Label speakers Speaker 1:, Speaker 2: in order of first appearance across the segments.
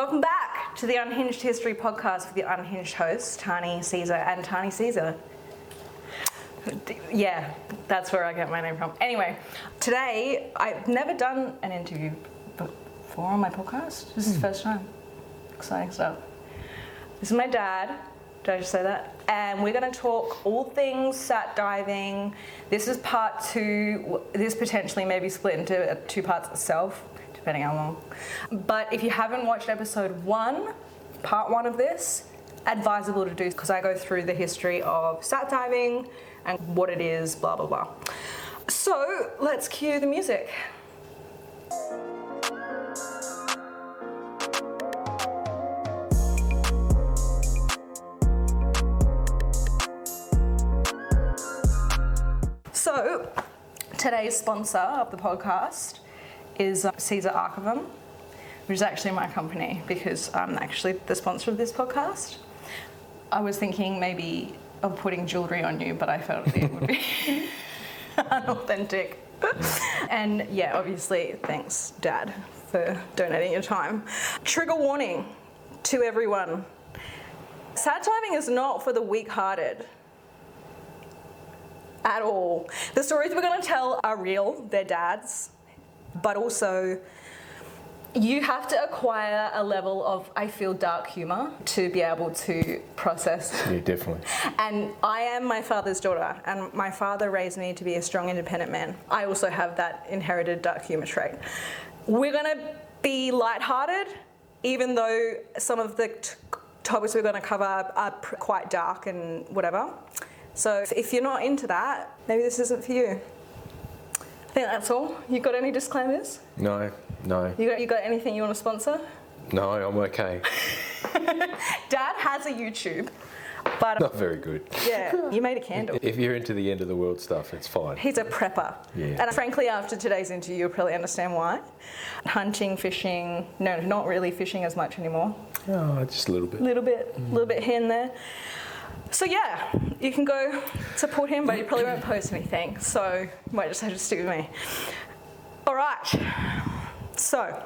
Speaker 1: Welcome back to the Unhinged History podcast with the unhinged hosts, Tane, Caesar, and Tane Caesar. Yeah, that's where I get my name from. Anyway, today, I've never done an interview before on my podcast. This is the first time. Exciting stuff. This is my dad. Did I just say that? And we're going to talk all things sat diving. This is part 2. This potentially may be split into 2 parts itself, depending how long. But if you haven't watched episode 1, part 1 of this, advisable to do, because I go through the history of sat diving and what it is, blah, blah, blah. So let's cue the music. So today's sponsor of the podcast is Caesar Archivum, which is actually my company because I'm actually the sponsor of this podcast. I was thinking maybe of putting jewellery on you, but I felt it would be unauthentic. And yeah, obviously, thanks, Dad, for donating your time. Trigger warning to everyone. Sat diving is not for the weak-hearted. At all. The stories we're going to tell are real, they're Dad's, but also you have to acquire a level of, I feel, dark humour to be able to process.
Speaker 2: Yeah, definitely.
Speaker 1: And I am my father's daughter, and my father raised me to be a strong, independent man. I also have that inherited dark humour trait. We're going to be lighthearted, even though some of the topics we're going to cover are quite dark and whatever. So if you're not into that, maybe this isn't for you. I think that's all. You got any disclaimers?
Speaker 2: No.
Speaker 1: You got anything you want to sponsor?
Speaker 2: No, I'm okay.
Speaker 1: Dad has a YouTube, but
Speaker 2: Not very good.
Speaker 1: yeah, you made a candle.
Speaker 2: If you're into the end of the world stuff, it's fine.
Speaker 1: He's a prepper.
Speaker 2: Yeah.
Speaker 1: And frankly, after today's interview, you'll probably understand why. Hunting, fishing, no, not really fishing as much anymore.
Speaker 2: Oh, just a little bit.
Speaker 1: Little bit here and there. So yeah, you can go support him, but he probably won't post anything, so you might just have to stick with me. All right, so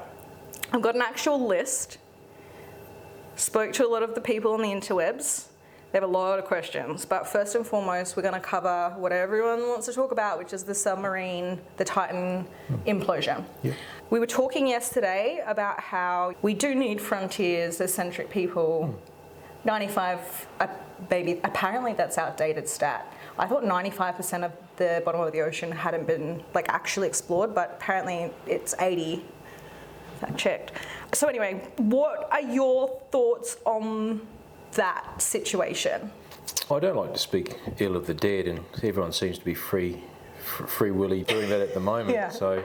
Speaker 1: I've got an actual list. Spoke to a lot of the people on the interwebs. They have a lot of questions, but first and foremost, we're going to cover what everyone wants to talk about, which is the submarine, the Titan implosion.
Speaker 2: Yeah.
Speaker 1: We were talking yesterday about how we do need frontiers-centric people. 95, baby, apparently that's outdated stat. I thought 95% of the bottom of the ocean hadn't been actually explored, but apparently it's 80. Fact checked. So anyway, what are your thoughts on that situation?
Speaker 2: I don't like to speak ill of the dead, and everyone seems to be free willy doing that at the moment.
Speaker 1: Yeah.
Speaker 2: So,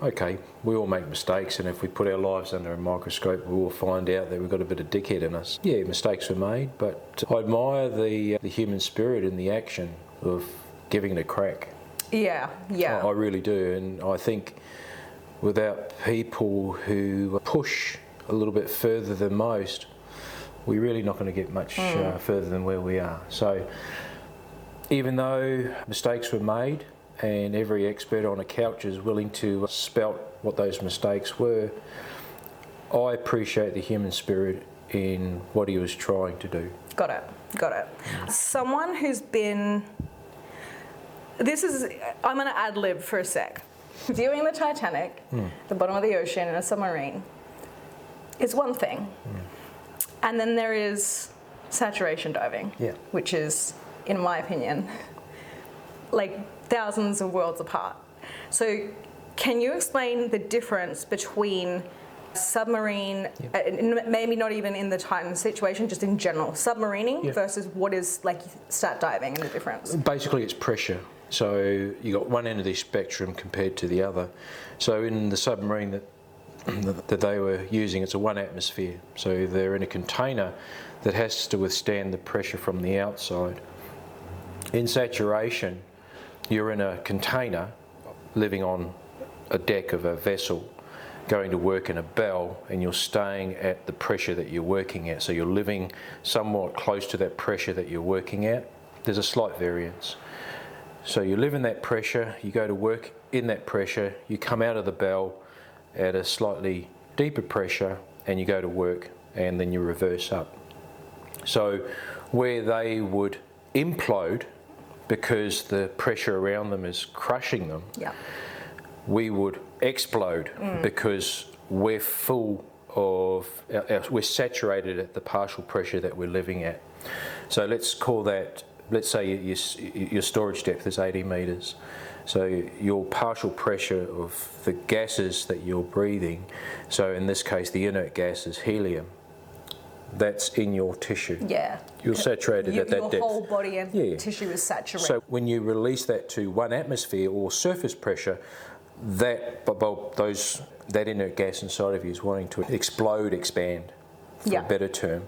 Speaker 2: okay, we all make mistakes, and if we put our lives under a microscope, we will find out that we've got a bit of dickhead in us. Yeah, mistakes were made, but I admire the human spirit and the action of giving it a crack.
Speaker 1: Yeah.
Speaker 2: I really do, and I think without people who push a little bit further than most, we're really not going to get much further than where we are. So even though mistakes were made and every expert on a couch is willing to spout what those mistakes were, I appreciate the human spirit in what he was trying to do.
Speaker 1: Got it. Someone who's been... I'm going to ad-lib for a sec. Viewing the Titanic, the bottom of the ocean in a submarine, is one thing. And then there is saturation diving, which is, in my opinion, thousands of worlds apart. So can you explain the difference between submarine, maybe not even in the Titan situation, just in general, submarining versus what is sat diving and the difference?
Speaker 2: Basically it's pressure. So you got one end of the spectrum compared to the other. So in the submarine that they were using, it's a 1 atmosphere. So they're in a container that has to withstand the pressure from the outside. In saturation, you're in a container living on a deck of a vessel, going to work in a bell, and you're staying at the pressure that you're working at. So you're living somewhat close to that pressure that you're working at. There's a slight variance. So you live in that pressure, you go to work in that pressure, you come out of the bell at a slightly deeper pressure, and you go to work and then you reverse up. So where they would implode because the pressure around them is crushing them, we would explode because we're full of, we're saturated at the partial pressure that we're living at. So let's call that, let's say your storage depth is 80 metres. So your partial pressure of the gases that you're breathing, so in this case the inert gas is helium, that's in your tissue.
Speaker 1: Yeah.
Speaker 2: You're saturated at that depth.
Speaker 1: Your whole body and tissue is saturated.
Speaker 2: So when you release that to 1 atmosphere or surface pressure, that inert gas inside of you is wanting to explode, expand, for a better term,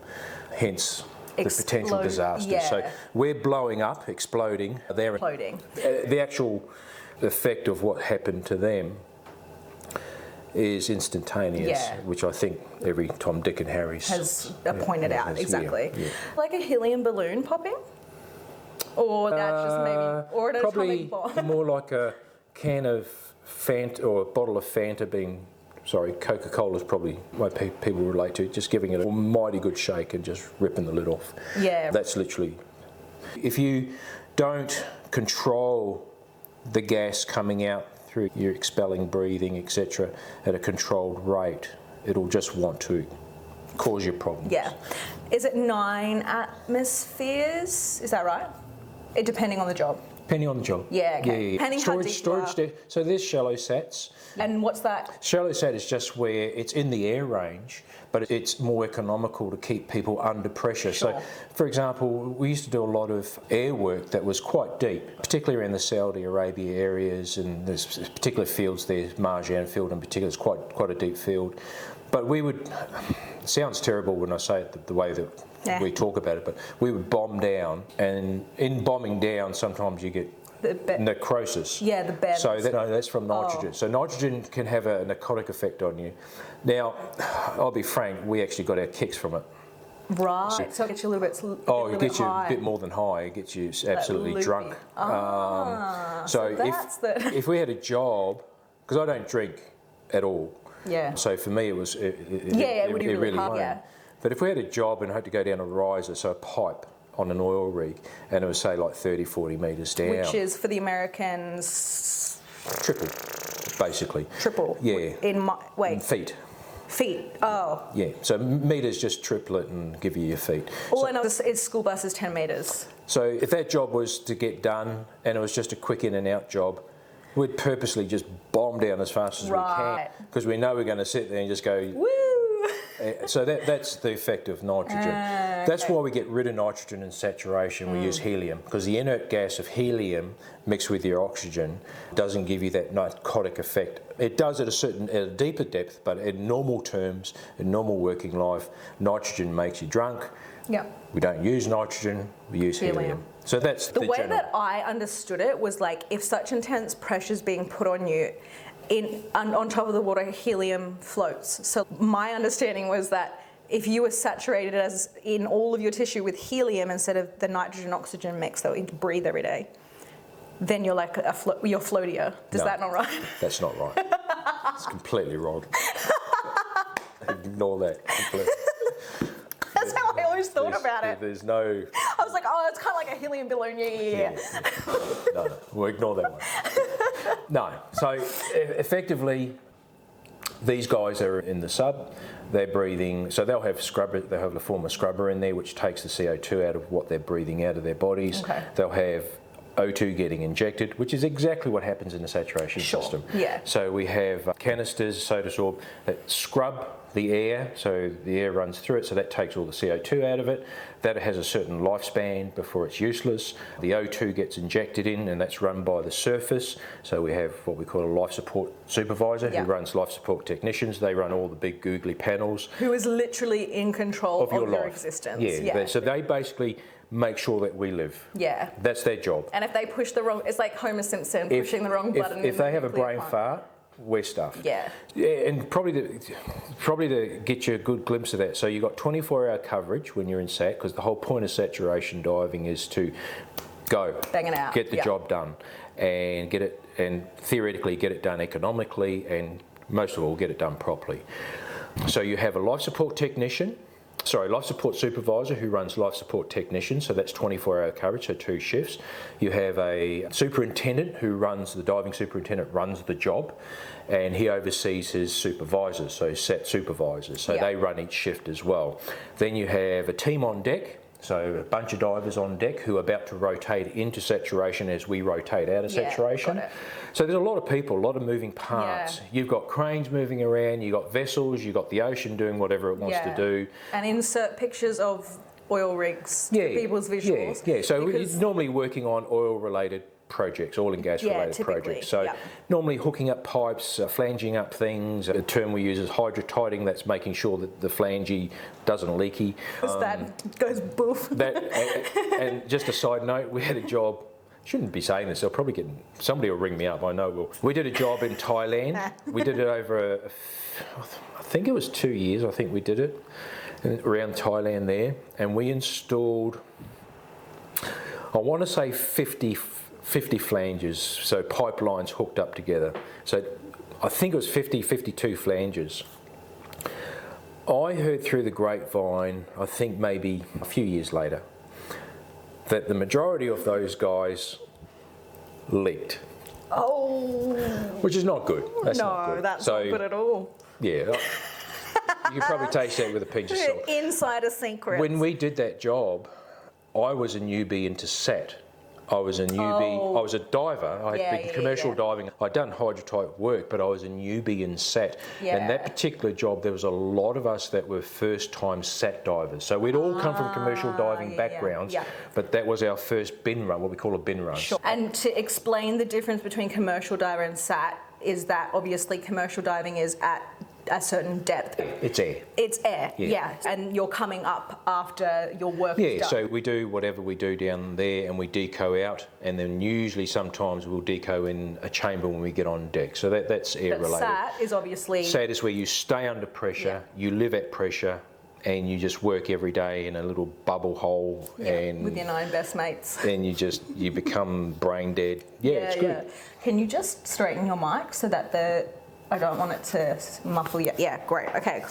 Speaker 2: hence the potential disaster. So we're blowing up, exploding. They're
Speaker 1: imploding.
Speaker 2: The actual effect of what happened to them is instantaneous, which I think every Tom, Dick and Harry
Speaker 1: has pointed out, exactly. Like a helium balloon popping? Or that's just maybe, or an atomic bomb?
Speaker 2: Probably more like a can of Fanta, or a bottle of Fanta being, Coca-Cola is probably what people relate to, just giving it a mighty good shake and just ripping the lid off.
Speaker 1: Yeah.
Speaker 2: That's literally, if you don't control the gas coming out through your expelling, breathing, etc., at a controlled rate, it'll just want to cause you problems.
Speaker 1: Yeah. Is it 9 atmospheres? Is that right? It depending on the job.
Speaker 2: Depending on the job.
Speaker 1: Yeah, okay. Depending
Speaker 2: Storage depth. So there's shallow sats.
Speaker 1: And what's that?
Speaker 2: Shallow sat is just where it's in the air range, but it's more economical to keep people under pressure.
Speaker 1: Sure.
Speaker 2: So, for example, we used to do a lot of air work that was quite deep, particularly around the Saudi Arabia areas, and there's particular fields there, Marjan field in particular, it's quite a deep field. But we would, it sounds terrible when I say it the way that we talk about it, but we would bomb down, and in bombing down sometimes you get necrosis.
Speaker 1: Yeah, the bends.
Speaker 2: So that's from nitrogen. So nitrogen can have a narcotic effect on you. Now, I'll be frank, we actually got our kicks from it.
Speaker 1: Right, so it gets you a little bit
Speaker 2: it gets you a bit more than high, it gets you absolutely drunk. So if we had a job, because I don't drink at all, so for me it was it would be really hard. But if we had a job and I had to go down a riser, so a pipe on an oil rig, and it was say like 30, 40 metres down.
Speaker 1: Which is for the Americans?
Speaker 2: Triple, basically.
Speaker 1: Triple?
Speaker 2: Yeah.
Speaker 1: In
Speaker 2: feet.
Speaker 1: Feet, oh.
Speaker 2: Yeah, so metres just triple it and give you your feet.
Speaker 1: All I know is school bus is 10 metres.
Speaker 2: So if that job was to get done and it was just a quick in and out job, we'd purposely just bomb down as fast as we can, because we know we're going to sit there and just go,
Speaker 1: woo!
Speaker 2: So that's the effect of nitrogen. That's why we get rid of nitrogen in saturation. We use helium, because the inert gas of helium mixed with your oxygen doesn't give you that narcotic effect. It does at a deeper depth, but in normal terms, in normal working life, nitrogen makes you drunk.
Speaker 1: Yeah.
Speaker 2: We don't use nitrogen, we use helium. So that's
Speaker 1: the way that I understood it was like, if such intense pressure is being put on you, on top of the water, helium floats. So my understanding was that if you were saturated as in all of your tissue with helium instead of the nitrogen-oxygen mix that we breathe every day, then you're like you're floatier. Is that not right?
Speaker 2: That's not right. It's completely wrong. Ignore that completely.
Speaker 1: That's how I always thought about it.
Speaker 2: There's no...
Speaker 1: I was like, oh, it's kind of like a helium balloon, yeah.
Speaker 2: No, we'll ignore that one. No, so effectively, these guys are in the sub, they're breathing, so they'll have a form of scrubber in there which takes the CO2 out of what they're breathing out of their bodies.
Speaker 1: Okay.
Speaker 2: They'll have O2 getting injected, which is exactly what happens in the saturation system.
Speaker 1: Yeah. so
Speaker 2: we have canisters, Sodasorb, that scrub the air, so the air runs through it, so that takes all the CO2 out of it. That has a certain lifespan before it's useless. The O2 gets injected in, and that's run by the surface. So we have what we call a life support supervisor who runs life support technicians. They run all the big googly panels.
Speaker 1: Who is literally in control of your existence.
Speaker 2: Yeah. So they basically make sure that we live.
Speaker 1: Yeah.
Speaker 2: That's their job.
Speaker 1: And if they push the wrong, it's like Homer Simpson pushing the wrong button.
Speaker 2: If they have a brain fart, we're stuffed. Yeah, and probably to get you a good glimpse of that. So you've got 24-hour coverage when you're in sat, because the whole point of saturation diving is to go,
Speaker 1: bang it out,
Speaker 2: get the job done, and get it, and theoretically get it done economically, and most of all get it done properly. So you have a life support supervisor who runs life support technician, so that's 24-hour coverage, so 2 shifts. You have a superintendent who runs, the diving superintendent runs the job, and he oversees his supervisors, so SAT supervisors, so they run each shift as well. Then you have a team on deck, so a bunch of divers on deck who are about to rotate into saturation as we rotate out of saturation. So there's a lot of people, a lot of moving parts. You've got cranes moving around, you've got vessels, you've got the ocean doing whatever it wants to do.
Speaker 1: And insert pictures of oil rigs for people's visuals.
Speaker 2: So we're normally working on oil-related projects, oil and gas related projects. So normally hooking up pipes, flanging up things. The term we use is hydrotighting. That's making sure that the flange doesn't leaky.
Speaker 1: That goes boof.
Speaker 2: And just a side note, we had a job. Shouldn't be saying this. I'll probably get somebody will ring me up. I know will. We did a job in Thailand. We did it over I think it was 2 years. I think we did it around Thailand there, and we installed, I want to say 50 flanges, so pipelines hooked up together. So I think it was 52 flanges. I heard through the grapevine, I think maybe a few years later, that the majority of those guys leaked.
Speaker 1: Oh.
Speaker 2: Which is not good. That's not good.
Speaker 1: That's not good at all.
Speaker 2: Yeah. You could probably taste that with a pinch of salt.
Speaker 1: Insider secrets.
Speaker 2: When we did that job, I was a newbie into SAT. I was a newbie. I was a diver. I had been commercial diving. I'd done hydrotight work, but I was a newbie in SAT. And that particular job, there was a lot of us that were first-time SAT divers. So we'd all come from commercial diving backgrounds, but that was our first bin run, what we call a bin run.
Speaker 1: Sure. And to explain the difference between commercial diver and SAT is that obviously commercial diving is at a certain depth.
Speaker 2: It's air.
Speaker 1: It's air, and you're coming up after your work is done.
Speaker 2: So we do whatever we do down there and we deco out, and then usually sometimes we'll deco in a chamber when we get on deck. So that's air related.
Speaker 1: SAT is obviously...
Speaker 2: SAT is where you stay under pressure, you live at pressure, and you just work every day in a little bubble hole and
Speaker 1: with your 9 best mates.
Speaker 2: And you become brain dead. It's good.
Speaker 1: Can you just straighten your mic so that I don't want it to muffle you. Yeah, great. Okay.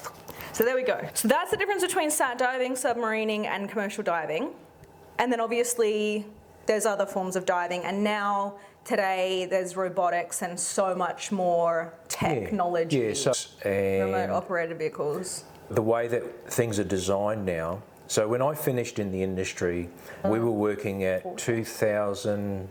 Speaker 1: So there we go. So that's the difference between SAT diving, submarining, and commercial diving. And then obviously there's other forms of diving. And now today there's robotics and so much more technology. Remote operated vehicles. The
Speaker 2: way that things are designed now. So when I finished in the industry, we were working at 2,000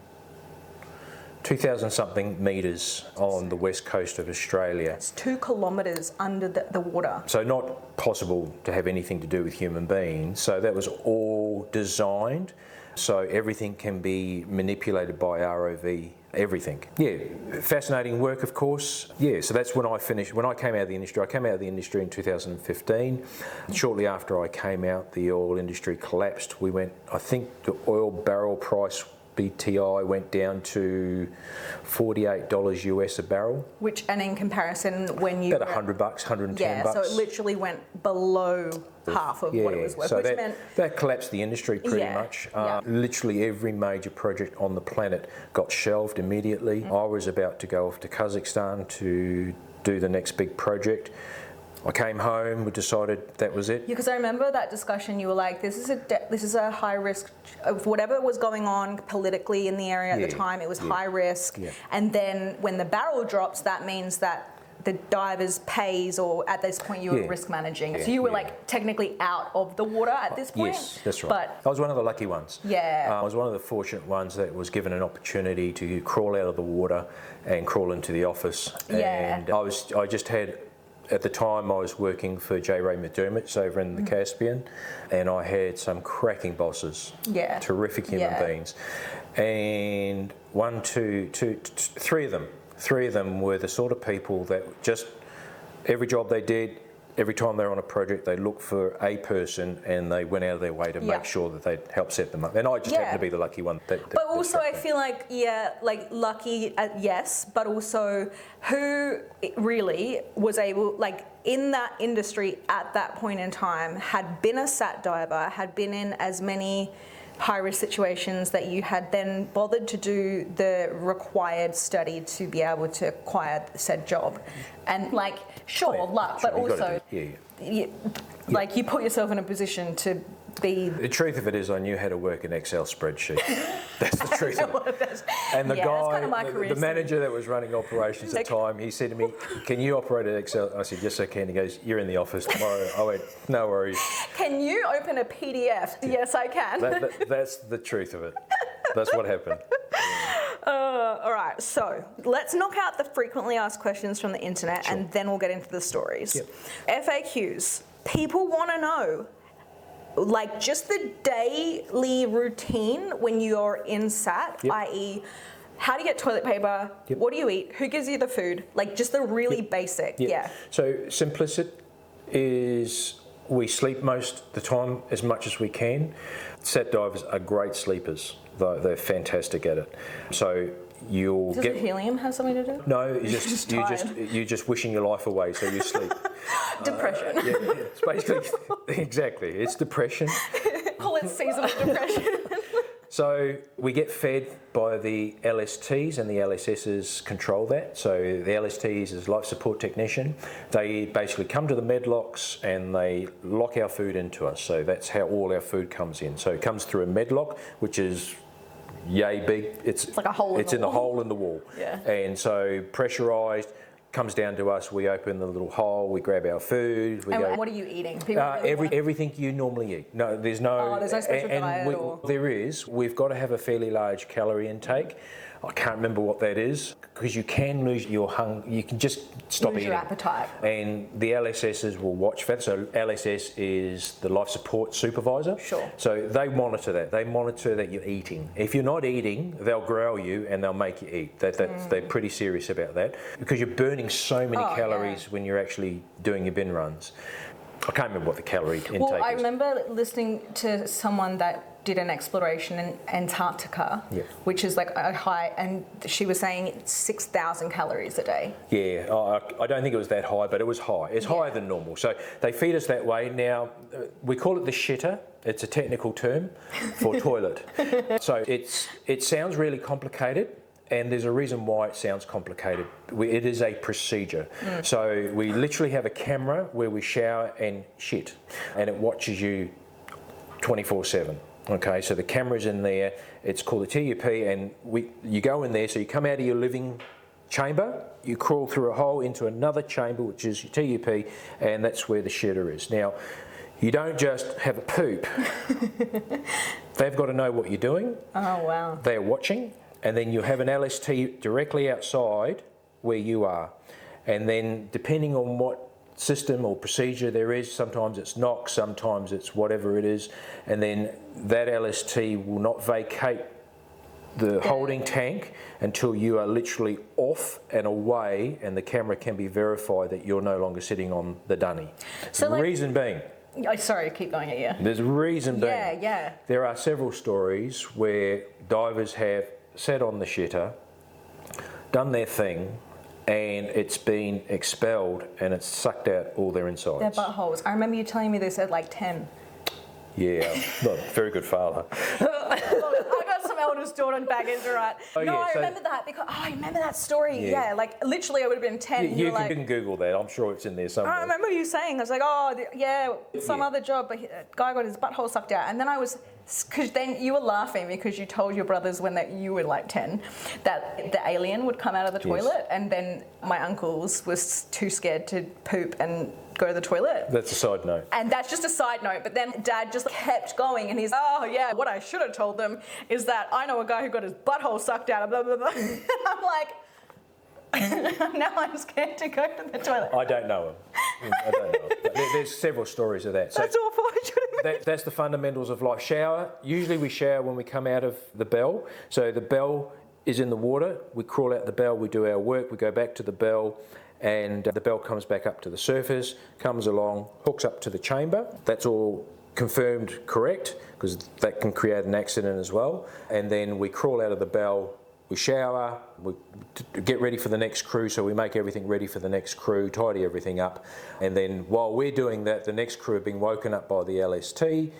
Speaker 2: something metres on the west coast of Australia.
Speaker 1: It's 2 kilometres under the water.
Speaker 2: So not possible to have anything to do with human beings. So that was all designed. So everything can be manipulated by ROV, everything. Fascinating work, of course. So that's when I finished. When I came out of the industry, I came out of the industry in 2015. Shortly after I came out, the oil industry collapsed. I think the oil barrel price BTI went down to $48 US a barrel.
Speaker 1: And in comparison, when you...
Speaker 2: About $100, $110.
Speaker 1: So it literally went below half of what it was worth.
Speaker 2: So that collapsed the industry pretty much. Literally every major project on the planet got shelved immediately. I was about to go off to Kazakhstan to do the next big project. I came home, we decided that was it.
Speaker 1: Because I remember that discussion, you were like, this is a high risk of whatever was going on politically in the area at the time, it was high risk. And then when the barrel drops, that means that the divers pays, or at this point you were risk managing. So you were like technically out of the water at this point?
Speaker 2: Yes, that's right.
Speaker 1: But
Speaker 2: I was one of the lucky ones. I was one of the fortunate ones that was given an opportunity to crawl out of the water and crawl into the office. And I just had... At the time, I was working for J. Ray McDermott's over in the Caspian, and I had some cracking bosses, terrific human beings. And three of them were the sort of people that just every job they did, every time they were on a project, they looked for a person and they went out of their way to make sure that they'd help set them up. And I just happened to be the lucky one. But
Speaker 1: also I feel like, lucky, yes, but also who really was able, in that industry at that point in time, had been a SAT diver, had been in as many high-risk situations that you had then bothered to do the required study to be able to acquire said job. And like, sure, luck, but also, like you put yourself in a position to be...
Speaker 2: The truth of it is I knew how to work an Excel spreadsheet. That's the truth of it. And the guy,
Speaker 1: kind of
Speaker 2: the manager that was running operations at the time, he said to me, can you operate an Excel? I said, yes, I can. He goes, you're in the office tomorrow. I went, no worries.
Speaker 1: Can you open a PDF? Yes, I can.
Speaker 2: That's the truth of it. That's what happened.
Speaker 1: All right, so let's knock out the frequently asked questions from the internet and then we'll get into the stories. FAQs. People want to know, like, just the daily routine when you're in SAT, i.e., how do you get toilet paper? What do you eat? Who gives you the food? Like, just the really basic,
Speaker 2: So simplicity is we sleep most of the time as much as we can. SAT divers are great sleepers. They're fantastic at it. So you'll
Speaker 1: Does the helium have something to do?
Speaker 2: No, you're just wishing your life away, so you sleep.
Speaker 1: Depression.
Speaker 2: It's basically exactly. It's depression.
Speaker 1: Call it seasonal depression.
Speaker 2: So we get fed by the LSTs, and the LSSs control that. So the LSTs is life support technician. They basically come to the medlocks and they lock our food into us. So that's how all our food comes in. So it comes through a medlock, which is yay big. It's
Speaker 1: like a hole.
Speaker 2: It's in the hole in the wall.
Speaker 1: Yeah.
Speaker 2: And so pressurized. Comes down to us, we open the little hole, we grab our food.
Speaker 1: And what are you eating?
Speaker 2: Everything you normally eat. No, there's no...
Speaker 1: there's no special diet
Speaker 2: There is. We've got to have a fairly large calorie intake. I can't remember what that is, because you can lose your hunger. You can just stop eating.
Speaker 1: Lose your appetite.
Speaker 2: And the LSSs will watch for that. So LSS is the life support supervisor.
Speaker 1: Sure.
Speaker 2: So they monitor that. They monitor that you're eating. If you're not eating, they'll growl you and they'll make you eat. They're pretty serious about that, because you're burning so many calories when you're actually doing your bin runs. I can't remember what the calorie intake is.
Speaker 1: Well, I remember listening to someone that did an exploration in Antarctica, which is like a high, and she was saying it's 6,000 calories a day.
Speaker 2: Yeah, I don't think it was that high, but it was high. It's higher than normal. So they feed us that way. Now, we call it the shitter. It's a technical term for toilet. So it sounds really complicated. And there's a reason why it sounds complicated. It is a procedure. So we literally have a camera where we shower and shit, and it watches you 24/7. Okay, so the camera's in there. It's called a TUP, and you go in there. So you come out of your living chamber, you crawl through a hole into another chamber, which is your TUP, and that's where the shitter is. Now, you don't just have a poop. They've got to know what you're doing.
Speaker 1: Oh wow!
Speaker 2: They're watching. And then you have an LST directly outside where you are. And then depending on what system or procedure there is, sometimes it's NOx, sometimes it's whatever it is, and then that LST will not vacate the holding tank until you are literally off and away, and the camera can be verified that you're no longer sitting on the dunny. So the reason being...
Speaker 1: sorry, keep going at you.
Speaker 2: There's a reason being.
Speaker 1: Yeah.
Speaker 2: There are several stories where divers have sat on the shitter, done their thing, and it's been expelled and it's sucked out all their insides.
Speaker 1: Their buttholes. I remember you telling me they said like 10.
Speaker 2: Yeah, not a very good father.
Speaker 1: I got some eldest daughter baggage, right? I remember that because I remember that story. Yeah, like literally I would have been 10.
Speaker 2: You can Google that. I'm sure it's in there somewhere.
Speaker 1: I remember you saying, I was like, some other job, but a guy got his butthole sucked out, and then I was. Because then you were laughing because you told your brothers when you were like 10 that the alien would come out of the toilet, and then my uncles was too scared to poop and go to the toilet.
Speaker 2: That's a side note.
Speaker 1: And that's just a side note, but then Dad just kept going and he's, what I should have told them is that I know a guy who got his butthole sucked out, blah, blah, blah. I'm like, now I'm scared to go to the toilet.
Speaker 2: I don't know him. There's several stories of that. So
Speaker 1: that's awful.
Speaker 2: That's the fundamentals of life. Shower. Usually we shower when we come out of the bell. So the bell is in the water. We crawl out the bell. We do our work. We go back to the bell, and the bell comes back up to the surface, comes along, hooks up to the chamber. That's all confirmed correct, because that can create an accident as well. And then we crawl out of the bell. We shower, we get ready for the next crew, so we make everything ready for the next crew, tidy everything up, and then while we're doing that, the next crew have been woken up by the LST.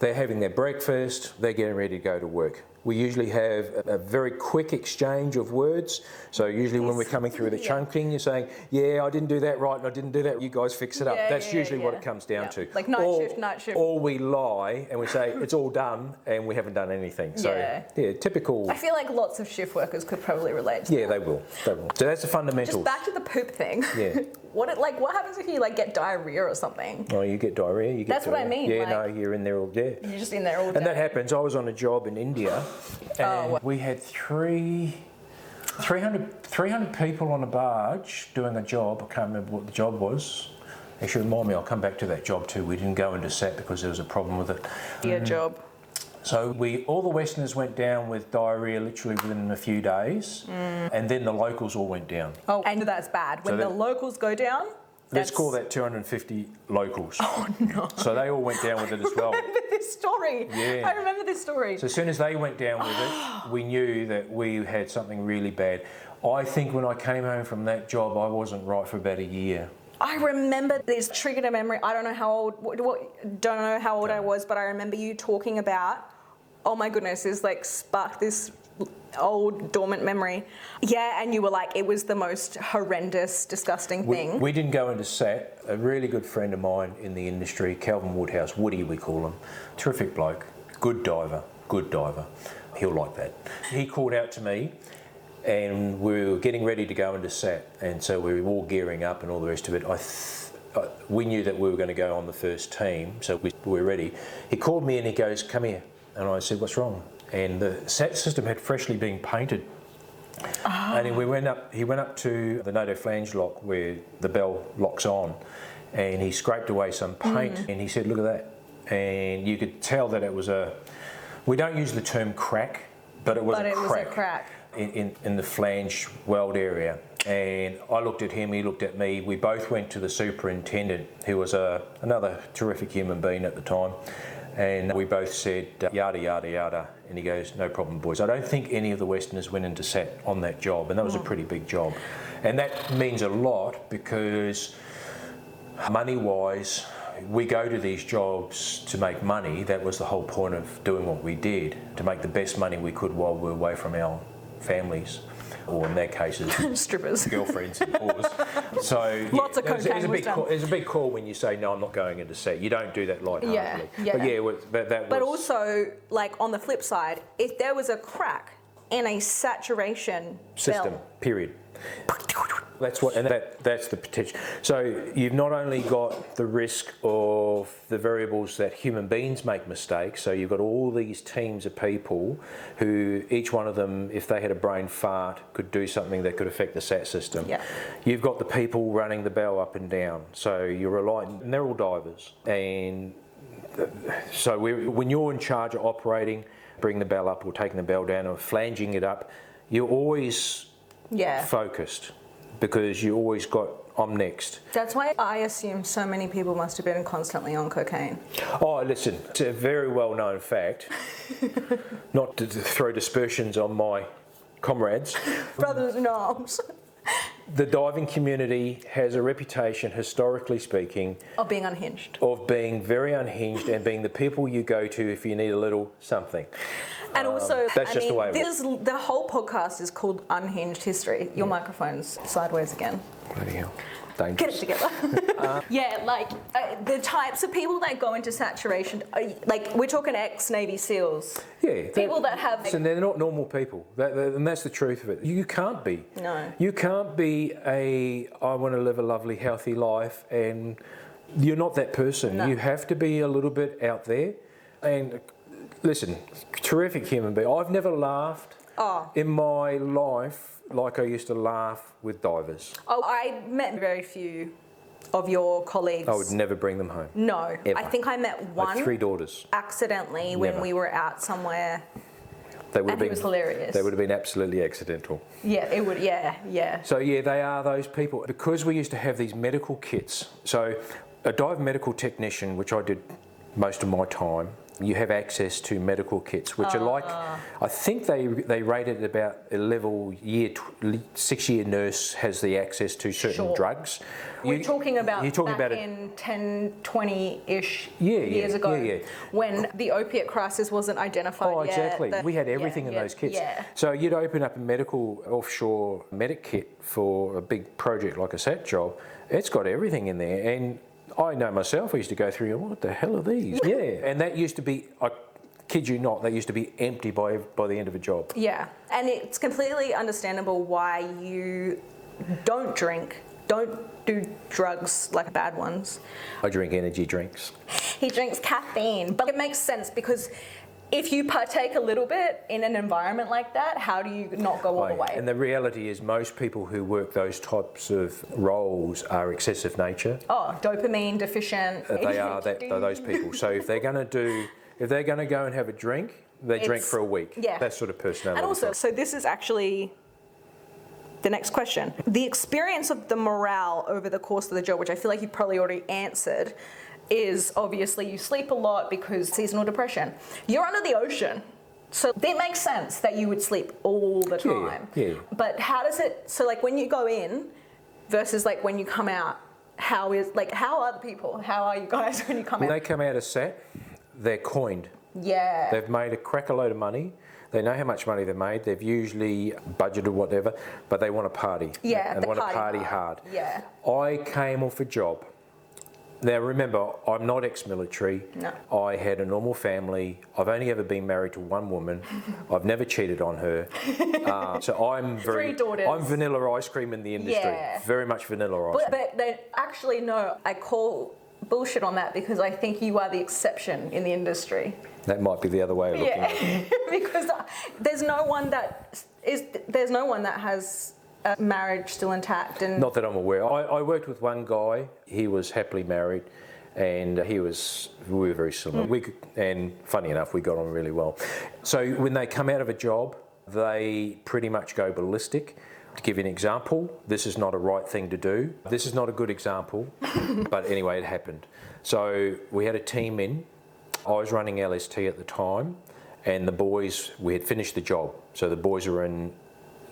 Speaker 2: they're having their breakfast, they're getting ready to go to work. We usually have a very quick exchange of words. So usually when we're coming through the chunking, you're saying, yeah, I didn't do that right and I didn't do that. You guys fix it up. That's usually what it comes down to.
Speaker 1: Like night shift.
Speaker 2: Or we lie and we say, it's all done and we haven't done anything. So typical.
Speaker 1: I feel like lots of shift workers could probably relate to that.
Speaker 2: Yeah, they will. So that's the fundamentals.
Speaker 1: Just back to the poop thing.
Speaker 2: Yeah.
Speaker 1: What happens if you get diarrhea or something?
Speaker 2: Oh, you get diarrhea.
Speaker 1: That's what I mean.
Speaker 2: Yeah, no, you're in there all day.
Speaker 1: You're just in there all day.
Speaker 2: And that happens. I was on a job in India, and we had 300 people on a barge doing a job. I can't remember what the job was. Actually, remind me. I'll come back to that job too. We didn't go into SAT because there was a problem with it.
Speaker 1: Your job.
Speaker 2: So all the Westerners went down with diarrhea literally within a few days, and then the locals all went down.
Speaker 1: Oh, and that's bad. When the locals go down,
Speaker 2: let's call that 250 locals.
Speaker 1: Oh no!
Speaker 2: So they all went down with it as well.
Speaker 1: I remember this story.
Speaker 2: Yeah.
Speaker 1: I remember this story.
Speaker 2: So as soon as they went down with it, we knew that we had something really bad. I think when I came home from that job, I wasn't right for about a year.
Speaker 1: I remember this triggered a memory. I don't know how old I was, but I remember you talking about. Oh my goodness, it's sparked this old dormant memory. Yeah, and you were like, it was the most horrendous, disgusting thing.
Speaker 2: We didn't go into SAT. A really good friend of mine in the industry, Calvin Woodhouse, Woody we call him, terrific bloke, good diver. He'll like that. He called out to me and we were getting ready to go into SAT, and so we were all gearing up and all the rest of it. We knew that we were going to go on the first team, so we were ready. He called me and he goes, come here. And I said, what's wrong? And the SAT system had freshly been painted. And he went up to the NATO flange lock where the bell locks on, and he scraped away some paint and he said, look at that. And you could tell that it was we don't use the term crack, but it was a crack in the flange weld area. And I looked at him, he looked at me. We both went to the superintendent, who was another terrific human being at the time. And we both said, yada, yada, yada. And he goes, no problem, boys. I don't think any of the Westerners went into SAT on that job. And that was a pretty big job. And that means a lot because money-wise, we go to these jobs to make money. That was the whole point of doing what we did, to make the best money we could while we were away from our families. Or in their cases,
Speaker 1: strippers,
Speaker 2: girlfriends, and whores. So
Speaker 1: lots of cocaine was done.
Speaker 2: It's a big call when you say no, I'm not going into SAT. You don't do that lightheartedly.
Speaker 1: But also, on the flip side, if there was a crack in a saturation
Speaker 2: system, period. That's the potential. So you've not only got the risk of the variables that human beings make mistakes, so you've got all these teams of people who each one of them, if they had a brain fart, could do something that could affect the SAT system.
Speaker 1: Yeah.
Speaker 2: You've got the people running the bell up and down, so you're relying, and they're all divers. And so when you're in charge of operating, bringing the bell up or taking the bell down or flanging it up, you're always focused. Because you always got, I'm next.
Speaker 1: That's why I assume so many people must have been constantly on cocaine.
Speaker 2: Oh, listen, it's a very well-known fact, not to throw dispersions on my comrades.
Speaker 1: Brothers in arms.
Speaker 2: The diving community has a reputation, historically speaking,
Speaker 1: of being unhinged.
Speaker 2: Of being very unhinged and being the people you go to if you need a little something.
Speaker 1: And also,
Speaker 2: the way it works.
Speaker 1: The whole podcast is called Unhinged History. Your microphone's sideways again.
Speaker 2: Bloody hell. Dangerous.
Speaker 1: Get it together. The types of people that go into saturation, we're talking ex-Navy SEALs.
Speaker 2: Yeah.
Speaker 1: People that have...
Speaker 2: And they're not normal people. And that's the truth of it. You can't be.
Speaker 1: No.
Speaker 2: You can't be I want to live a lovely, healthy life, and you're not that person. No. You have to be a little bit out there. And listen, terrific human being. I've never laughed in my life like I used to laugh with divers.
Speaker 1: Oh, I met very few of your colleagues.
Speaker 2: I would never bring them home.
Speaker 1: No.
Speaker 2: Ever.
Speaker 1: I think I met one.
Speaker 2: I had 3 daughters.
Speaker 1: Accidentally when we were out somewhere. He was hilarious.
Speaker 2: They would have been absolutely accidental.
Speaker 1: Yeah, it would, yeah.
Speaker 2: So they are those people. Because we used to have these medical kits. So a dive medical technician, which I did most of my time, you have access to medical kits, which are like, I think they rate it about a level 6-year nurse has the access to certain drugs.
Speaker 1: You're talking about in 10, 20-ish years ago, when the opiate crisis wasn't identified yet.
Speaker 2: Exactly. We had everything in those kits. Yeah. So you'd open up a medical offshore medic kit for a big project like a SAT job. It's got everything in there. And I know myself, I used to go through, what the hell are these? Yeah, and that used to be, I kid you not, they used to be empty by the end of a job.
Speaker 1: Yeah, and it's completely understandable why you don't do drugs like bad ones.
Speaker 2: I drink energy drinks.
Speaker 1: He drinks caffeine, but it makes sense because if you partake a little bit in an environment like that, how do you not go all the way?
Speaker 2: And the reality is most people who work those types of roles are excessive nature.
Speaker 1: Oh, dopamine deficient.
Speaker 2: They are those people. So if they're going to go and have a drink, they drink for a week.
Speaker 1: Yeah.
Speaker 2: That sort of personality.
Speaker 1: And also, so this is actually the next question. The experience of the morale over the course of the job, which I feel like you probably already answered, is obviously you sleep a lot because seasonal depression. You're under the ocean, so it makes sense that you would sleep all the time.
Speaker 2: Yeah.
Speaker 1: But how does it, so like when you go in versus like when you come out, how are the people? How are you guys when you come out?
Speaker 2: When they come out of SAT, they're coined.
Speaker 1: Yeah.
Speaker 2: They've made a crack a load of money. They know how much money they've made. They've usually budgeted whatever, but they want to party.
Speaker 1: Yeah,
Speaker 2: and they want to party hard.
Speaker 1: Yeah.
Speaker 2: I came off a job. Now remember, I'm not ex-military.
Speaker 1: No.
Speaker 2: I had a normal family. I've only ever been married to one woman. I've never cheated on her. So I'm
Speaker 1: 3 daughters.
Speaker 2: I'm vanilla ice cream in the industry.
Speaker 1: Yeah.
Speaker 2: Very much vanilla ice cream.
Speaker 1: But they actually, no, I call bullshit on that because I think you are the exception in the industry.
Speaker 2: That might be the other way of looking at it.
Speaker 1: Because there's no one that has a marriage still intact. And
Speaker 2: not that I'm aware. I worked with one guy. He was happily married, and we were very similar. And funny enough, we got on really well. So when they come out of a job, they pretty much go ballistic. To give you an example, this is not a right thing to do. This is not a good example, but anyway, it happened. So we had a team in. I was running LST at the time, and the boys, we had finished the job. So the boys were in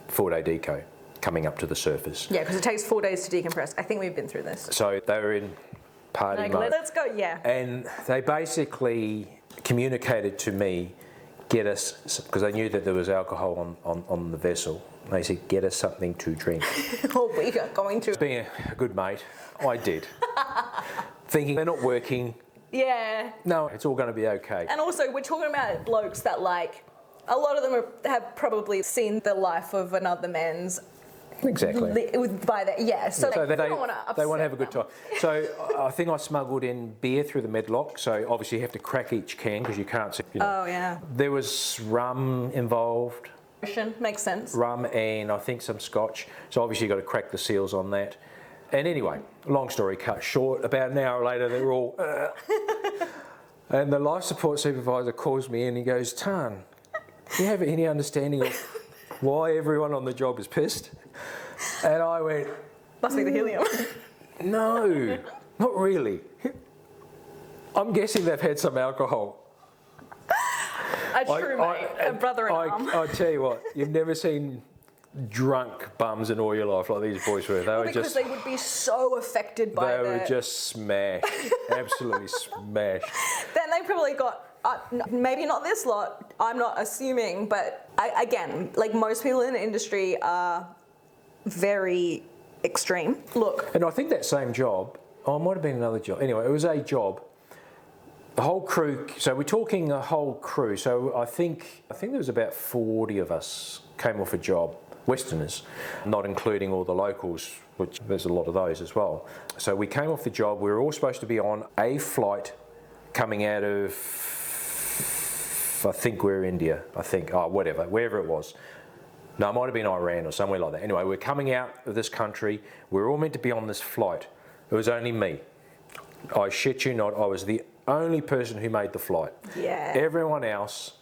Speaker 2: 4-day deco, coming up to the surface.
Speaker 1: Yeah, because it takes 4 days to decompress. I think we've been through this.
Speaker 2: So they were in party mode.
Speaker 1: Let's go, yeah.
Speaker 2: And they basically communicated to me, get us, because they knew that there was alcohol on the vessel. They said, get us something to drink.
Speaker 1: Oh, we are going to.
Speaker 2: Being a good mate, I did. Thinking they're not working.
Speaker 1: Yeah.
Speaker 2: No, it's all going to be okay.
Speaker 1: And also, we're talking about blokes that a lot of them have probably seen the life of another man's.
Speaker 2: Exactly.
Speaker 1: So they don't want to upset
Speaker 2: they want to have a good time. So I think I smuggled in beer through the medlock. So obviously you have to crack each can because you can't see.
Speaker 1: Oh yeah.
Speaker 2: There was rum involved.
Speaker 1: Makes sense.
Speaker 2: Rum and I think some scotch. So obviously you've got to crack the seals on that. And anyway, long story cut short, about an hour later they're all... And the life support supervisor calls me in and he goes, Tane, do you have any understanding of why everyone on the job is pissed? And I went...
Speaker 1: Must be the helium.
Speaker 2: No, not really. I'm guessing they've had some alcohol.
Speaker 1: A true mate, a brother in arm.
Speaker 2: I tell you what, you've never seen drunk bums in all your life like these boys were.
Speaker 1: Because they would be so affected by
Speaker 2: They were just smashed, absolutely smashed.
Speaker 1: Then they probably got, maybe not this lot, I'm not assuming, but again, like most people in the industry are very extreme. Look.
Speaker 2: And I think that same job, it might have been another job. Anyway, it was a job. The whole crew, so we're talking a whole crew. So I think there was about 40 of us came off a job, Westerners, not including all the locals, which there's a lot of those as well. So we came off the job. We were all supposed to be on a flight coming out of, I think we're India, wherever it was. No, it might have been Iran or somewhere like that. Anyway, we're coming out of this country. We're all meant to be on this flight. It was only me. I shit you not, I was the only person who made the flight.
Speaker 1: Yeah.
Speaker 2: Everyone else,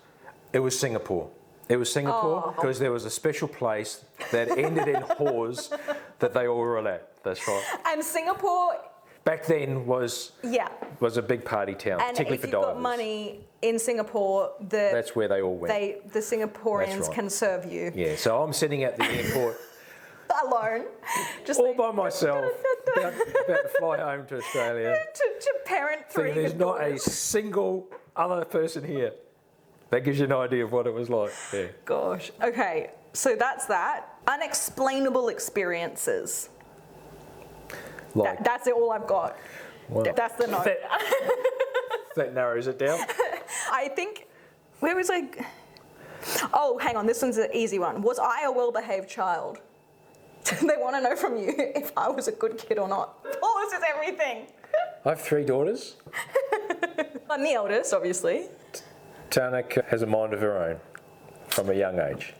Speaker 2: it was Singapore. It was Singapore because there was a special place that ended in Hawes that they all were at. That's right.
Speaker 1: And Singapore
Speaker 2: back then was a big party town,
Speaker 1: and
Speaker 2: particularly
Speaker 1: if
Speaker 2: for
Speaker 1: you've
Speaker 2: divers.
Speaker 1: got money in Singapore,
Speaker 2: That's where they all went.
Speaker 1: The Singaporeans can serve you.
Speaker 2: Yeah, so I'm sitting at the airport
Speaker 1: alone, just
Speaker 2: all by myself, about to fly home to Australia.
Speaker 1: to parent three.
Speaker 2: There's not a single other person here. That gives you an idea of what it was like. Yeah.
Speaker 1: Gosh. Okay, so that's that. Unexplainable experiences.
Speaker 2: Like,
Speaker 1: That's all I've got.
Speaker 2: wow.
Speaker 1: That's the note.
Speaker 2: That narrows it down.
Speaker 1: I think, where was I? Oh, hang on, this one's an easy one. Was I a well-behaved child? They want to know from you if I was a good kid or not. Pause is everything.
Speaker 2: I have 3 daughters.
Speaker 1: I'm the eldest, obviously.
Speaker 2: Tane has a mind of her own from a young age.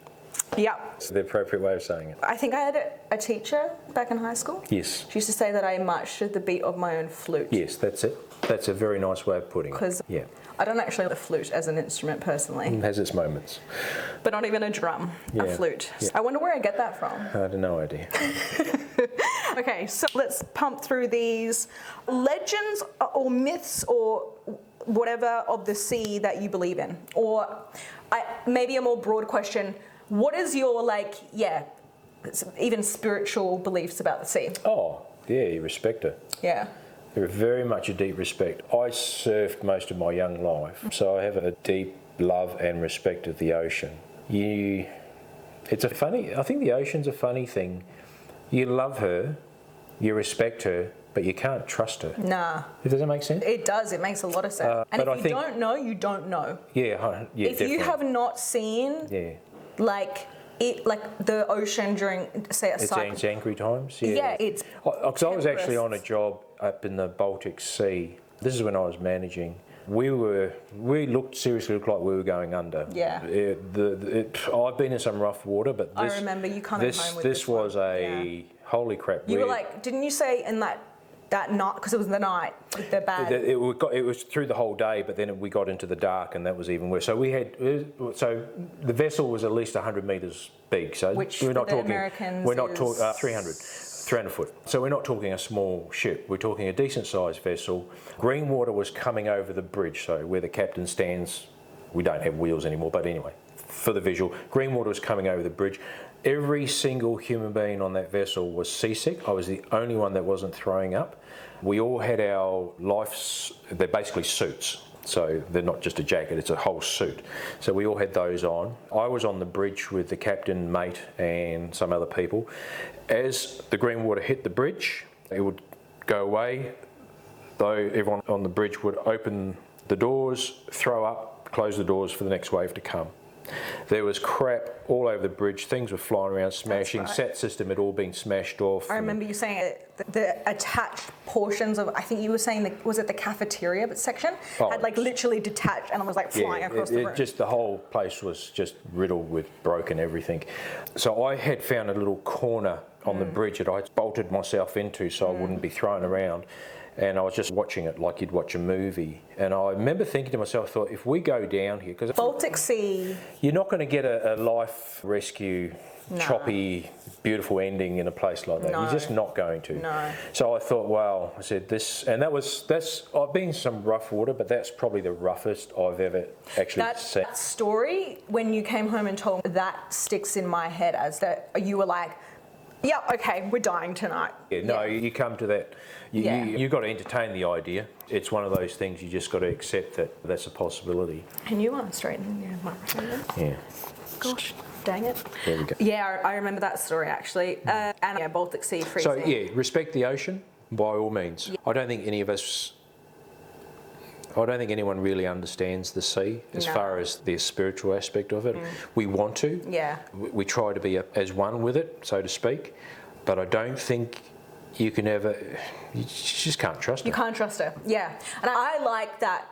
Speaker 1: Yep.
Speaker 2: It's the appropriate way of saying it.
Speaker 1: I think I had a teacher back in high school.
Speaker 2: Yes.
Speaker 1: She used to say that I marched to the beat of my own flute.
Speaker 2: Yes, that's it. That's a very nice way of putting it.
Speaker 1: Because I don't actually like the flute as an instrument personally.
Speaker 2: It has its moments.
Speaker 1: But not even a drum, a flute.
Speaker 2: Yeah.
Speaker 1: I wonder where I get that from.
Speaker 2: I have no idea.
Speaker 1: Okay, so let's pump through these legends or myths or whatever of the sea that you believe in. Or maybe a more broad question, what is your even spiritual beliefs about the sea?
Speaker 2: Oh, yeah, you respect it.
Speaker 1: Yeah.
Speaker 2: There is very much a deep respect. I surfed most of my young life, so I have a deep love and respect of the ocean. I think the ocean's a funny thing. You love her, you respect her, but you can't trust her.
Speaker 1: Nah.
Speaker 2: Does that make sense?
Speaker 1: It does. It makes a lot of sense. And if you don't know, you don't know.
Speaker 2: Yeah,
Speaker 1: if
Speaker 2: definitely.
Speaker 1: you have not seen, like the ocean during, say, a cycle.
Speaker 2: It's angry times. Yeah,
Speaker 1: yeah, it's.
Speaker 2: Because I was actually on a job up in the Baltic Sea. This is when I was managing. We seriously looked like we were going under.
Speaker 1: Yeah.
Speaker 2: I've been in some rough water, but
Speaker 1: I remember you coming home with
Speaker 2: this was holy crap.
Speaker 1: You were like, didn't you say in that night, because it was the night, the bad.
Speaker 2: It was through the whole day, but then we got into the dark, and that was even worse. So the vessel was at least 100 metres big. So
Speaker 1: which
Speaker 2: we're not
Speaker 1: for the
Speaker 2: talking.
Speaker 1: Americans
Speaker 2: we're not
Speaker 1: is...
Speaker 2: talking 300 foot. So we're not talking a small ship. We're talking a decent sized vessel. Green water was coming over the bridge, so where the captain stands. We don't have wheels anymore, but anyway, for the visual, green water was coming over the bridge. Every single human being on that vessel was seasick. I was the only one that wasn't throwing up. We all had our they're basically suits. So they're not just a jacket, it's a whole suit. So we all had those on. I was on the bridge with the captain, mate, and some other people. As the green water hit the bridge, it would go away, though everyone on the bridge would open the doors, throw up, close the doors for the next wave to come. There was crap all over the bridge, things were flying around, smashing, sat system had all been smashed off.
Speaker 1: I remember you saying the attached portions of, I think you were saying, was it the cafeteria section? Had literally detached and it was flying across the room.
Speaker 2: The whole place was just riddled with broken everything. So I had found a little corner on the bridge that I bolted myself into so I wouldn't be thrown around. And I was just watching it like you'd watch a movie. And I remember thinking to myself, if we go down here... because
Speaker 1: Baltic Sea...
Speaker 2: You're not going to get a life rescue, choppy, beautiful ending in a place like that. No. You're just not going to.
Speaker 1: No.
Speaker 2: So I thought, wow, I said this... And I've been in some rough water, but that's probably the roughest I've ever actually seen.
Speaker 1: That story, when you came home and told me, that sticks in my head as that you were like... Yeah, okay, we're dying tonight.
Speaker 2: You come to that. You've got to entertain the idea. It's one of those things you just got to accept that that's a possibility.
Speaker 1: And you want to straighten your microphone?
Speaker 2: Yeah.
Speaker 1: Gosh, dang it.
Speaker 2: There we go.
Speaker 1: Yeah, I remember that story actually. And Baltic Sea freezing.
Speaker 2: So respect the ocean by all means. I don't think anyone really understands the sea as far as the spiritual aspect of it. We want to.
Speaker 1: Yeah.
Speaker 2: We try to be as one with it, so to speak. But I don't think you can ever... You just can't trust her.
Speaker 1: You can't trust her, yeah. And I like that.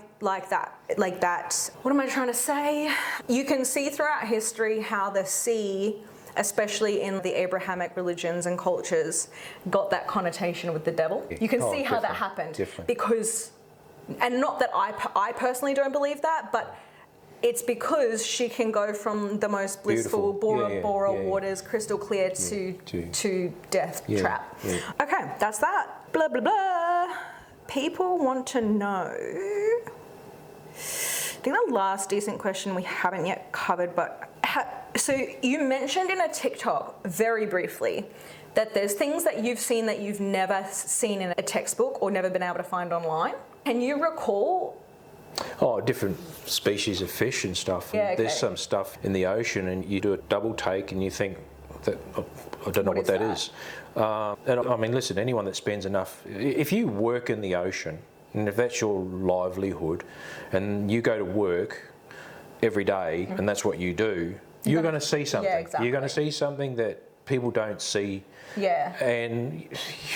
Speaker 1: Like that. What am I trying to say? You can see throughout history how the sea, especially in the Abrahamic religions and cultures, got that connotation with the devil. You can see how that happened.
Speaker 2: Definitely.
Speaker 1: Because... And not that I personally don't believe that, but it's because she can go from the most blissful Bora Bora waters, crystal clear, to death trap. Yeah. Okay, that's that. Blah, blah, blah. People want to know... I think the last decent question we haven't yet covered, but... So you mentioned in a TikTok, very briefly, that there's things that you've seen that you've never seen in a textbook or never been able to find online. Can you recall?
Speaker 2: Oh, different species of fish and stuff.
Speaker 1: Yeah, okay.
Speaker 2: There's some stuff in the ocean and you do a double take and you think, that I don't know what that is. And I mean, listen, anyone that spends enough... If you work in the ocean, and if that's your livelihood, and you go to work every day and that's what you do, you're going to see something.
Speaker 1: Yeah, exactly.
Speaker 2: You're going to see something that people don't see.
Speaker 1: Yeah.
Speaker 2: And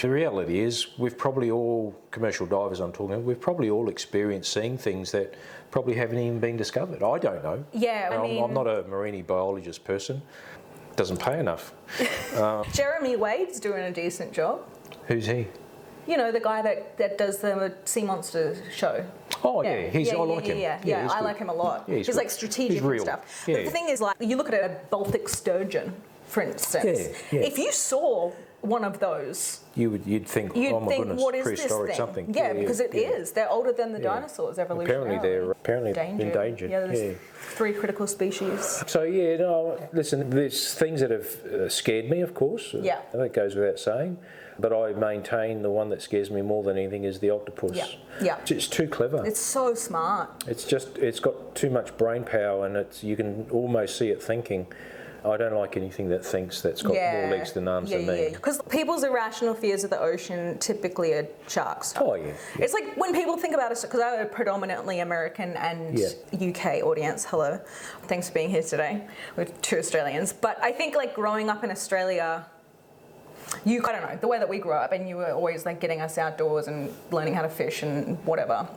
Speaker 2: the reality is, we've probably all, commercial divers I'm talking about, we've probably all experienced seeing things that probably haven't even been discovered. I don't know.
Speaker 1: Yeah,
Speaker 2: I'm not a marine biologist person. Doesn't pay enough.
Speaker 1: Jeremy Wade's doing a decent job.
Speaker 2: Who's he?
Speaker 1: You know, the guy that does the Sea Monster show.
Speaker 2: Oh, yeah. I like him.
Speaker 1: Yeah, I like him a lot.
Speaker 2: Yeah,
Speaker 1: he's like strategic and stuff.
Speaker 2: Yeah.
Speaker 1: But the thing is, like, you look at a Baltic sturgeon, for instance.
Speaker 2: Yeah.
Speaker 1: If you saw one of those,
Speaker 2: you'd think, oh my goodness,
Speaker 1: what is
Speaker 2: prehistoric
Speaker 1: this thing?
Speaker 2: something.
Speaker 1: Yeah, because it is. They're older than the dinosaurs evolutionarily.
Speaker 2: Apparently they're endangered.
Speaker 1: Yeah, there's 3 critical species.
Speaker 2: So listen, there's things that have scared me, of course.
Speaker 1: Yeah.
Speaker 2: That goes without saying. But I maintain the one that scares me more than anything is the octopus.
Speaker 1: Yeah.
Speaker 2: It's too clever.
Speaker 1: It's so smart.
Speaker 2: It's got too much brain power, and you can almost see it thinking. I don't like anything that thinks that's got more legs than arms than me.
Speaker 1: Because people's irrational fears of the ocean typically are sharks.
Speaker 2: Oh, yeah.
Speaker 1: It's like when people think about it, because I have a predominantly American and UK audience. Hello. Thanks for being here today with 2 Australians. But I think, like, growing up in Australia, I don't know, the way that we grew up, and you were always like getting us outdoors and learning how to fish and whatever.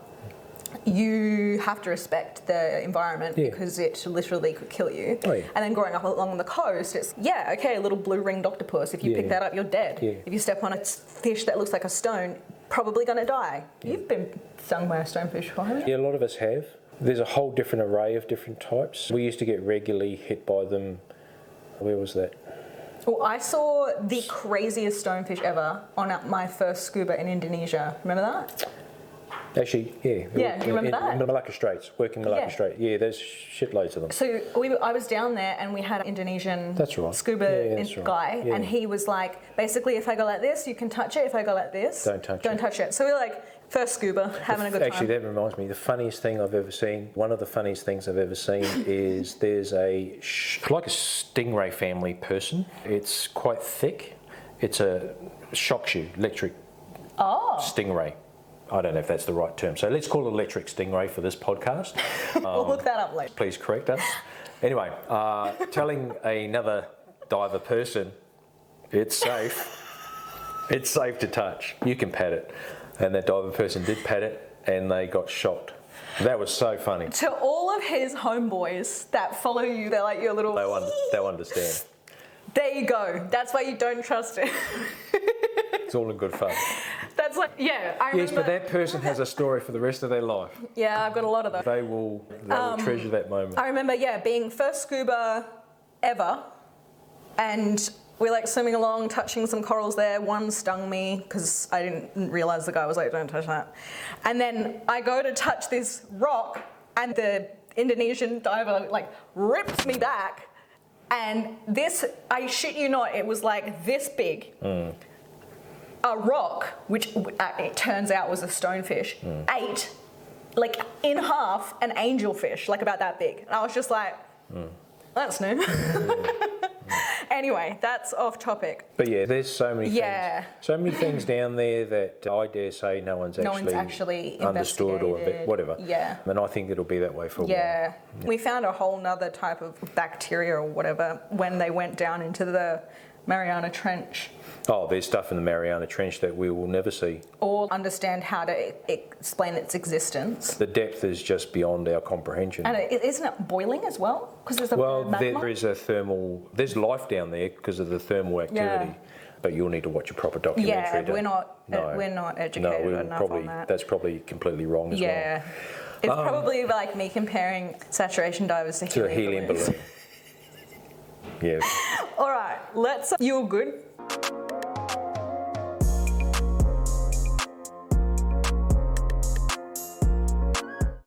Speaker 1: You have to respect the environment because it literally could kill you.
Speaker 2: Oh, yeah.
Speaker 1: And then growing up along the coast, it's, a little blue-ringed octopus. If you pick that up, you're dead. Yeah. If you step on a fish that looks like a stone, probably going to die. Yeah. You've been stung by a stonefish before, haven't you?
Speaker 2: Yeah, a lot of us have. There's a whole different array of different types. We used to get regularly hit by them. Where was that?
Speaker 1: Well, I saw the craziest stonefish ever on my first scuba in Indonesia. Remember that?
Speaker 2: Actually, yeah.
Speaker 1: Yeah, you remember that?
Speaker 2: In the Malacca Straits, working Malacca Strait. Yeah, there's shitloads of them.
Speaker 1: So I was down there and we had an Indonesian scuba guy, and he was like, basically, if I go like this, you can touch it. If I go like this, don't touch it. So we were like, first scuba, having a good time.
Speaker 2: Actually, that reminds me, the funniest thing I've ever seen, one of the funniest things I've ever seen is there's like a stingray family person. It's quite thick. It's a shocks you, electric stingray. I don't know if that's the right term. So let's call it electric stingray for this podcast.
Speaker 1: We'll look that up later.
Speaker 2: Please correct us. Anyway, telling another diver person, it's safe. It's safe to touch. You can pat it. And that diver person did pat it and they got shocked. That was so funny.
Speaker 1: To all of his homeboys that follow you, they're like your little...
Speaker 2: They'll understand.
Speaker 1: There you go. That's why you don't trust it.
Speaker 2: It's all in good fun.
Speaker 1: That's like, I remember.
Speaker 2: Yes, but that person has a story for the rest of their life.
Speaker 1: Yeah, I've got a lot of those.
Speaker 2: They will treasure that moment.
Speaker 1: I remember, being first scuba ever, and we're like swimming along, touching some corals there. One stung me because I didn't realise the guy was like, don't touch that. And then I go to touch this rock, and the Indonesian diver like rips me back. And this, I shit you not, it was like this big. A rock, which it turns out was a stonefish, ate, like in half, an angelfish, like about that big. And I was just like, that's new. Anyway, that's off topic.
Speaker 2: But yeah, there's so many things. So many things down there that I dare say no one's actually understood or whatever.
Speaker 1: Yeah.
Speaker 2: And I think it'll be that way for a while.
Speaker 1: Yeah. We found a whole nother type of bacteria or whatever when they went down into the Mariana Trench.
Speaker 2: Oh, there's stuff in the Mariana Trench that we will never see.
Speaker 1: Or understand how to explain its existence.
Speaker 2: The depth is just beyond our comprehension.
Speaker 1: And isn't it boiling as well? Because there's magma?
Speaker 2: There's life down there because of the thermal activity. But you'll need to watch a proper documentary.
Speaker 1: Yeah, we're not educated enough on that.
Speaker 2: That's probably completely wrong as well.
Speaker 1: It's probably like me comparing saturation divers to
Speaker 3: To a helium
Speaker 1: balloons.
Speaker 3: balloon. Yes.
Speaker 1: All right, let's. You're good.